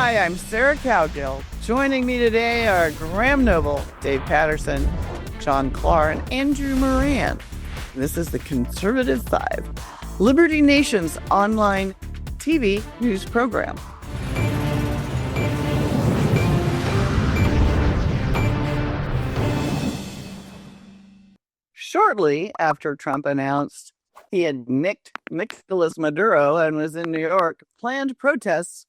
Hi, I'm Sarah Cowgill. Joining me today are Graham Noble, Dave Patterson, John Clark, and Andrew Moran. This is the Conservative Five, Liberty Nation's online TV news program. Shortly after Trump announced he had nicked Nicolas Maduro and was in New York, planned protests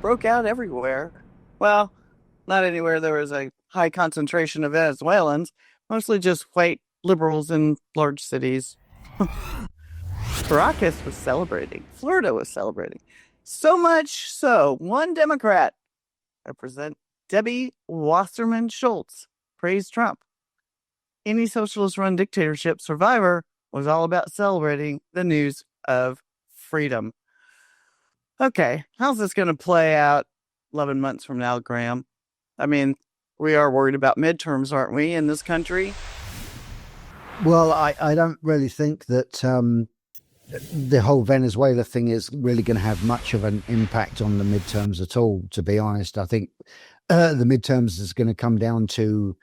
broke out everywhere. Well, not anywhere there was a high concentration of Venezuelans, mostly just white liberals in large cities. Caracas was celebrating. Florida was celebrating. So much so, one Democrat, Representative Debbie Wasserman Schultz, praised Trump. Any socialist-run dictatorship survivor was all about celebrating the news of freedom. Okay, how's this going to play out 11 months from now, Graham? I mean, we are worried about midterms, aren't we, in this country? Well, I don't really think that the whole Venezuela thing is really going to have much of an impact on the midterms at all, to be honest. I think the midterms is going to come down to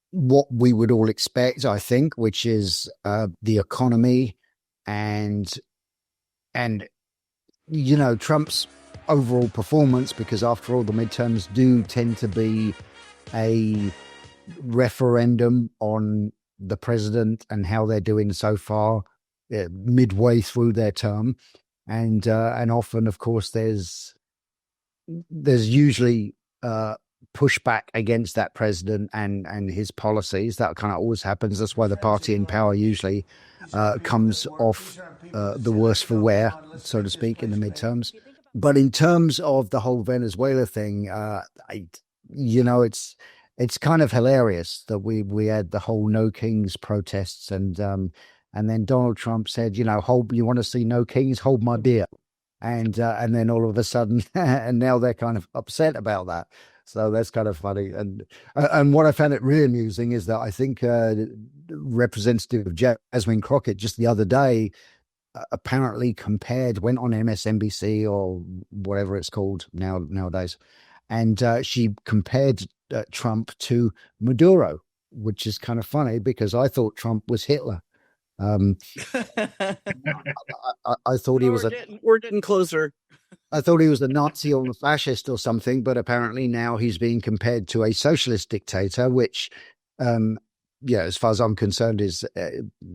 what we would all expect, I think, which is the economy and you know, Trump's overall performance, because after all, the midterms do tend to be a referendum on the president and how they're doing so far midway through their term. And often, of course, there's usually pushback against that president and his policies. That kind of always happens. That's why the party in power usually comes off the worse for wear, so to speak, in the midterms. But in terms of the whole Venezuela thing, it's kind of hilarious that we had the whole No Kings protests, and then Donald Trump said, you want to see no kings, hold my beer. And then all of a sudden, and now they're kind of upset about that. So that's kind of funny. And what I found it really amusing is that I think Representative Jasmine Crockett just the other day apparently went on MSNBC or whatever it's called nowadays, and she compared Trump to Maduro, which is kind of funny because I thought Trump was Hitler. I thought he was we're getting closer. I thought he was a Nazi or a fascist or something, but apparently now he's being compared to a socialist dictator, which, as far as I'm concerned, is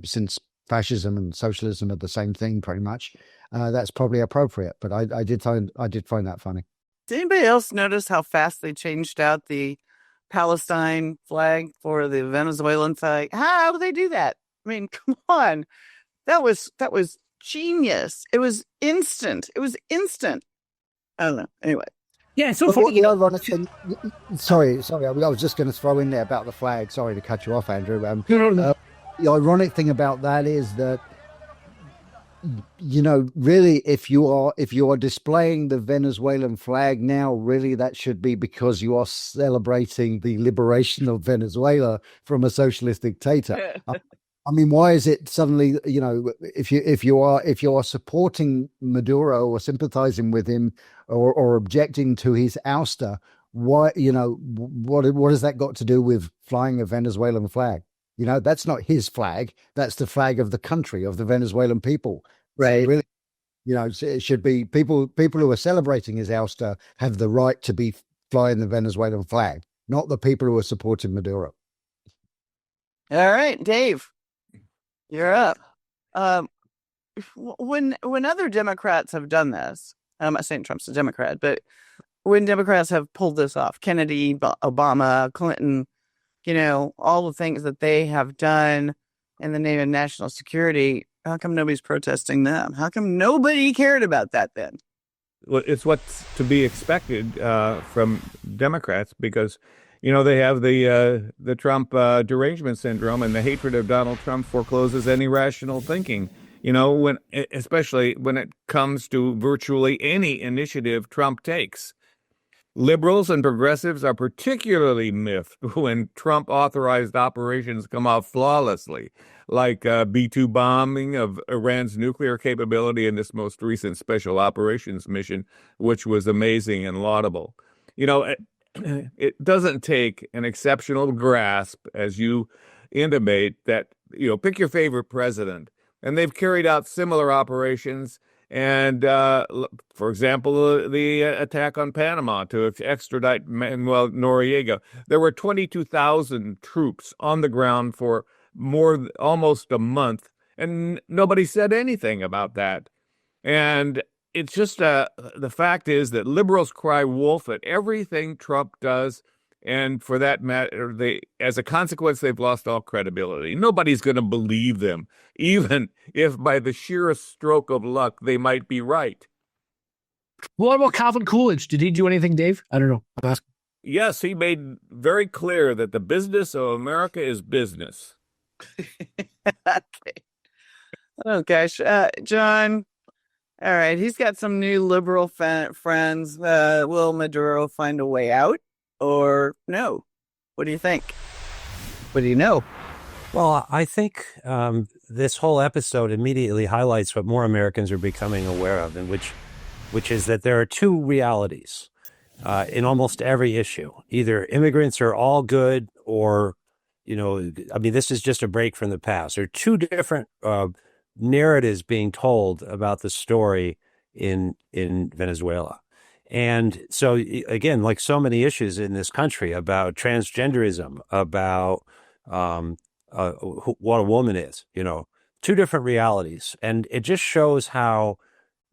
since fascism and socialism are the same thing, pretty much. That's probably appropriate. But I did find that funny. Did anybody else notice how fast they changed out the Palestine flag for the Venezuelan flag? How do they do that? I mean, come on. That was genius. It was instant. I don't know. Anyway. Yeah, so for the ironic thing. Sorry. I was just going to throw in there about the flag. Sorry to cut you off, Andrew. The ironic thing about that is that, really, if you are displaying the Venezuelan flag now, really that should be because you are celebrating the liberation of Venezuela from a socialist dictator. I mean, why is it suddenly, if you are supporting Maduro or sympathizing with him or objecting to his ouster, why, what has that got to do with flying a Venezuelan flag? That's not his flag. That's the flag of the country, of the Venezuelan people. Right. So really, it should be people who are celebrating his ouster have the right to be flying the Venezuelan flag, not the people who are supporting Maduro. All right, Dave. You're up. When other Democrats have done this, I'm not saying Trump's a Democrat, but when Democrats have pulled this off, Kennedy, Obama, Clinton, all the things that they have done in the name of national security, how come nobody's protesting them? How come nobody cared about that then? Well, it's what's to be expected from Democrats because they have the Trump derangement syndrome, and the hatred of Donald Trump forecloses any rational thinking. Especially when it comes to virtually any initiative Trump takes. Liberals and progressives are particularly miffed when Trump-authorized operations come off flawlessly. like B-2 bombing of Iran's nuclear capability in this most recent special operations mission, which was amazing and laudable. You know, it doesn't take an exceptional grasp, as you intimate, that, pick your favorite president, and they've carried out similar operations. And, for example, the attack on Panama to extradite Manuel Noriega, there were 22,000 troops on the ground for almost a month, and nobody said anything about that. And it's just the fact is that liberals cry wolf at everything Trump does. And for that matter, as a consequence, they've lost all credibility. Nobody's going to believe them, even if by the sheerest stroke of luck, they might be right. What about Calvin Coolidge? Did he do anything, Dave? I don't know. I'm asking. Yes, he made very clear that the business of America is business. Okay. Oh, gosh. John, all right. He's got some new liberal friends. Will Maduro find a way out? Or no? What do you think? What do you know? Well, I think this whole episode immediately highlights what more Americans are becoming aware of, and which is that there are two realities in almost every issue. Either immigrants are all good, or, this is just a break from the past. There are two different narratives being told about the story in Venezuela. And so, again, like so many issues in this country about transgenderism, about what a woman is, two different realities. And it just shows how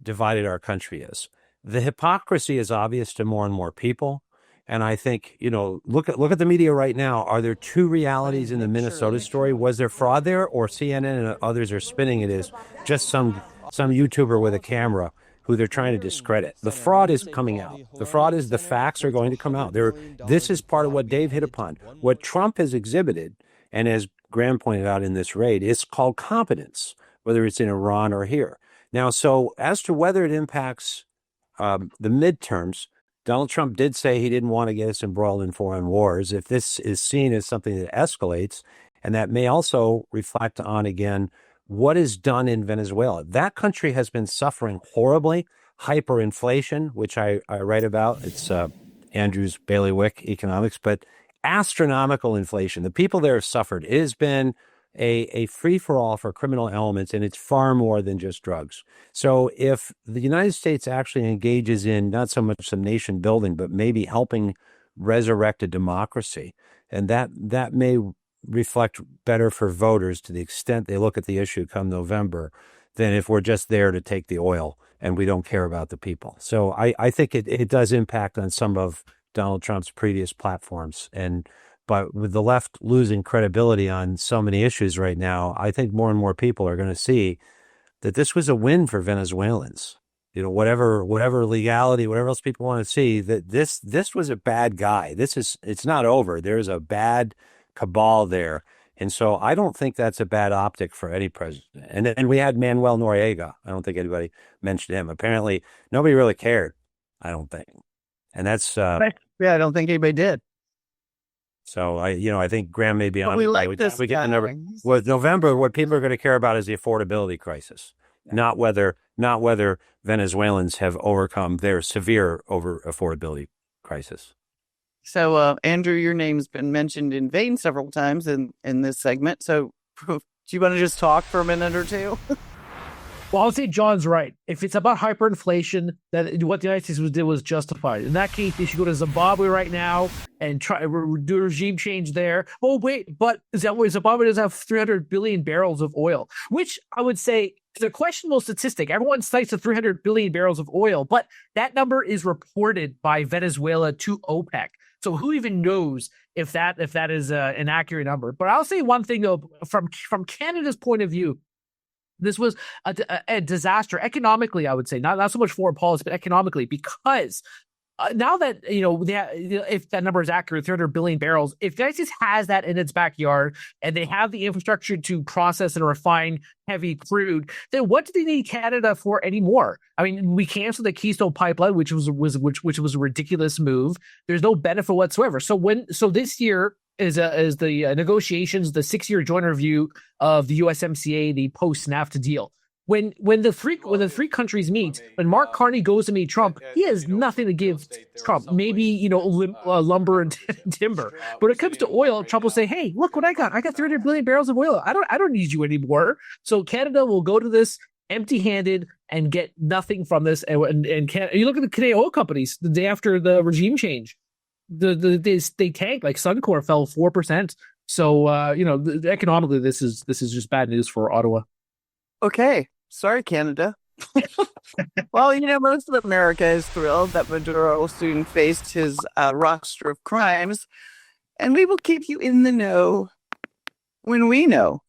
divided our country is. The hypocrisy is obvious to more and more people. And I think, look at the media right now. Are there two realities in the Minnesota story? Was there fraud there, or CNN and others are spinning it as just some YouTuber with a camera who they're trying to discredit? The fraud is coming out. The facts are going to come out. This is part of what Dave hit upon. What Trump has exhibited, and as Graham pointed out in this raid, is called competence, whether it's in Iran or here. Now, so as to whether it impacts the midterms, Donald Trump did say he didn't want to get us embroiled in foreign wars. If this is seen as something that escalates, and that may also reflect on, again, what is done in Venezuela. That country has been suffering horribly. Hyperinflation, which I write about. It's Andrews Bailiwick Economics, but astronomical inflation. The people there have suffered. It has been a free-for-all for criminal elements, and it's far more than just drugs. So if the United States actually engages in not so much some nation building, but maybe helping resurrect a democracy, and that may reflect better for voters to the extent they look at the issue come November than if we're just there to take the oil and we don't care about the people. So I think it does impact on some of Donald Trump's previous platforms. But with the left losing credibility on so many issues right now, I think more and more people are going to see that this was a win for Venezuelans. Whatever legality, whatever else people want to see, that this was a bad guy. It's not over. There's a bad cabal there. And so I don't think that's a bad optic for any president. And we had Manuel Noriega. I don't think anybody mentioned him. Apparently, nobody really cared, I don't think. And that's... I don't think anybody did. So I think Graham may be on. We like this we get guy. the number. With November, what people are going to care about is the affordability crisis, not whether Venezuelans have overcome their severe affordability crisis. So, Andrew, your name's been mentioned in vain several times in this segment. So, do you want to just talk for a minute or two? Well, I would say John's right. If it's about hyperinflation, that what the United States did was justified. In that case, they should go to Zimbabwe right now and try to do a regime change there. Oh, wait, but Zimbabwe does have 300 billion barrels of oil, which I would say is a questionable statistic. Everyone cites the 300 billion barrels of oil, but that number is reported by Venezuela to OPEC. So who even knows if that is an accurate number? But I'll say one thing, though, from Canada's point of view. This was a disaster economically, I would say, not so much foreign policy, but economically, because now that, if that number is accurate, 300 billion barrels, if the United States has that in its backyard and they have the infrastructure to process and refine heavy crude, then what do they need Canada for anymore? I mean, we canceled the Keystone Pipeline, which was a ridiculous move. There's no benefit whatsoever. So this year, is the negotiations, the 6-year joint review of the USMCA, the post-NAFTA deal. When the three countries meet, when Mark Carney goes to meet Trump, he has nothing to give Trump. Maybe lumber and timber. But when it comes to oil, Trump will say, "Hey, look what I got! I got 300 billion barrels of oil. I don't need you anymore." So Canada will go to this empty-handed and get nothing from this. And you look at the Canadian oil companies the day after the regime change, they tanked. Like Suncor fell 4%. So economically, this is just bad news for Ottawa. Okay. Sorry, Canada. Well, most of America is thrilled that Maduro will soon face his roster of crimes, and we will keep you in the know when we know.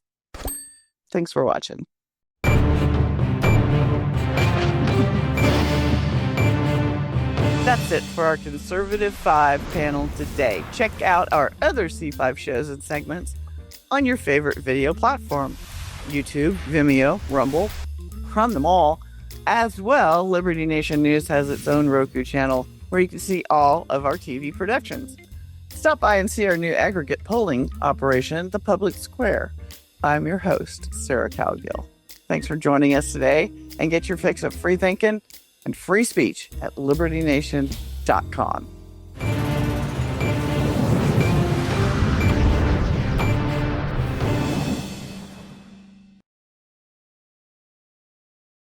Thanks for watching. That's it for our Conservative 5 panel today. Check out our other C5 shows and segments on your favorite video platform. YouTube, Vimeo, Rumble, run them all. As well, Liberty Nation News has its own Roku channel where you can see all of our TV productions. Stop by and see our new aggregate polling operation, The Public Square. I'm your host, Sarah Cowgill. Thanks for joining us today, and get your fix of free thinking and free speech at libertynation.com.